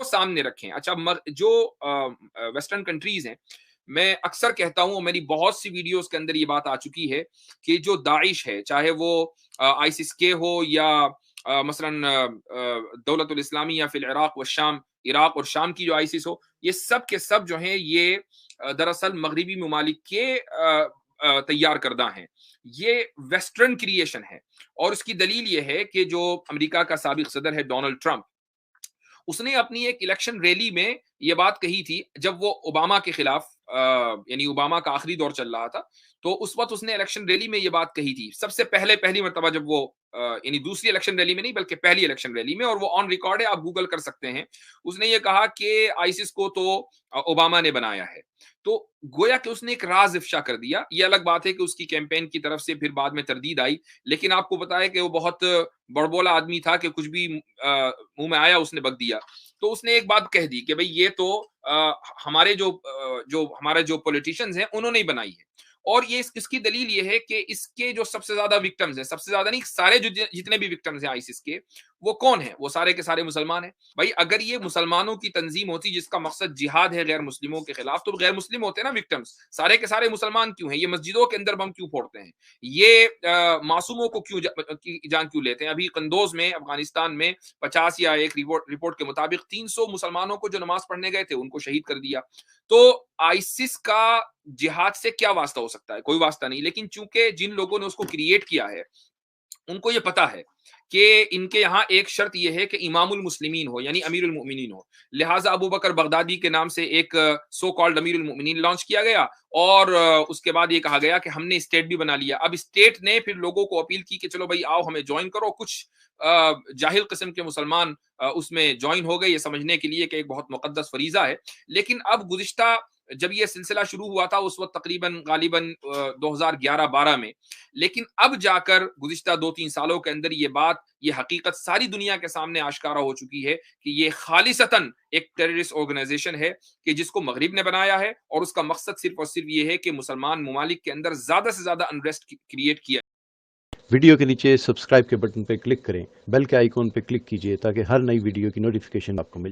سامنے رکھیں. اچھا جو ویسٹرن کنٹریز ہیں، میں اکثر کہتا ہوں، میری بہت سی ویڈیوز کے اندر یہ بات آ چکی ہے کہ جو داعش ہے، چاہے وہ آئیسس کے ہو یا مثلا دولت الاسلامیہ فی العراق والشام، عراق اور شام کی جو آئیسس ہو، یہ سب کے سب جو ہیں یہ دراصل مغربی ممالک کے تیار کردہ ہیں. یہ ویسٹرن کریشن ہے، اور اس کی دلیل یہ ہے کہ جو امریکہ کا سابق صدر ہے ڈونلڈ ٹرمپ، اس نے اپنی ایک الیکشن ریلی میں یہ بات کہی تھی جب وہ اوباما کے خلاف، یعنی اوباما کا آخری دور چل رہا تھا، تو اس وقت اس نے الیکشن ریلی میں یہ بات کہی تھی، سب سے پہلی مرتبہ جب وہ یعنی دوسری الیکشن ریلی میں نہیں بلکہ پہلی الیکشن ریلی میں، اور وہ آن ریکارڈ ہے، آپ گوگل کر سکتے ہیں. اس نے یہ کہا کہ آئیسس کو تو اوباما نے بنایا ہے. تو گویا کہ اس نے ایک راز افشا کر دیا. یہ الگ بات ہے کہ اس کی کیمپین کی طرف سے پھر بعد میں تردید آئی، لیکن آپ کو بتایا کہ وہ بہت بڑبولا آدمی تھا کہ کچھ بھی منہ میں آیا اس نے بک دیا. تو اس نے ایک بات کہہ دی کہ بھئی یہ تو ہمارے جو پولیٹیشینز ہیں انہوں نے ہی بنائی ہے. اور یہ اس کی دلیل یہ ہے کہ اس کے جو سب سے زیادہ وکٹمز ہیں، سب سے زیادہ نہیں، سارے جتنے بھی وکٹمز ہیں آئیسس کے، وہ کون ہیں؟ وہ سارے کے سارے مسلمان ہیں. بھائی اگر یہ مسلمانوں کی تنظیم ہوتی جس کا مقصد جہاد ہے غیر مسلموں کے خلاف، تو غیر مسلم ہوتے ہیں نا وکٹمز. سارے کے سارے مسلمان کیوں ہیں؟ یہ مسجدوں کے اندر بم کیوں پھوڑتے ہیں؟ یہ معصوموں کو کیوں جان کیوں لیتے ہیں؟ ابھی قندوز میں افغانستان میں 50 یا ایک رپورٹ کے مطابق 300 مسلمانوں کو جو نماز پڑھنے گئے تھے ان کو شہید کر دیا. تو آئیسس کا جہاد سے کیا واسطہ ہو سکتا ہے؟ کوئی واسطہ نہیں. لیکن چونکہ جن لوگوں نے اس کو کریٹ کیا ہے ان کو یہ پتا ہے کہ ان کے یہاں ایک شرط یہ ہے کہ امام المسلمین ہو، یعنی امیر المؤمنین ہو. لہٰذا ابو بکر بغدادی کے نام سے ایک سو کالڈ امیر المؤمنین لانچ کیا گیا، اور اس کے بعد یہ کہا گیا کہ ہم نے اسٹیٹ بھی بنا لیا. اب اسٹیٹ نے پھر لوگوں کو اپیل کی کہ چلو بھائی آؤ ہمیں جوائن کرو. کچھ جاہل قسم کے مسلمان اس میں جوائن ہو گئے، یہ سمجھنے کے لیے کہ ایک بہت مقدس فریضہ ہے. لیکن اب گزشتہ جب یہ سلسلہ شروع ہوا تھا اس وقت تقریباً غالباً 2011-12 میں، لیکن اب جا کر گزشتہ 2-3 سالوں کے اندر یہ حقیقت ساری دنیا کے سامنے آشکارا ہو چکی ہے کہ یہ خالصتاً ایک ٹیررسٹ آرگنائزیشن ہے کہ جس کو مغرب نے بنایا ہے، اور اس کا مقصد صرف اور صرف یہ ہے کہ مسلمان ممالک کے اندر زیادہ سے زیادہ انریسٹ کریٹ کیا. ویڈیو کے نیچے سبسکرائب کے بٹن پہ کلک کریں، بیل کے آئیکن پہ کلک کیجئے تاکہ ہر نئی ویڈیو کی نوٹیفیکیشن آپ کو مل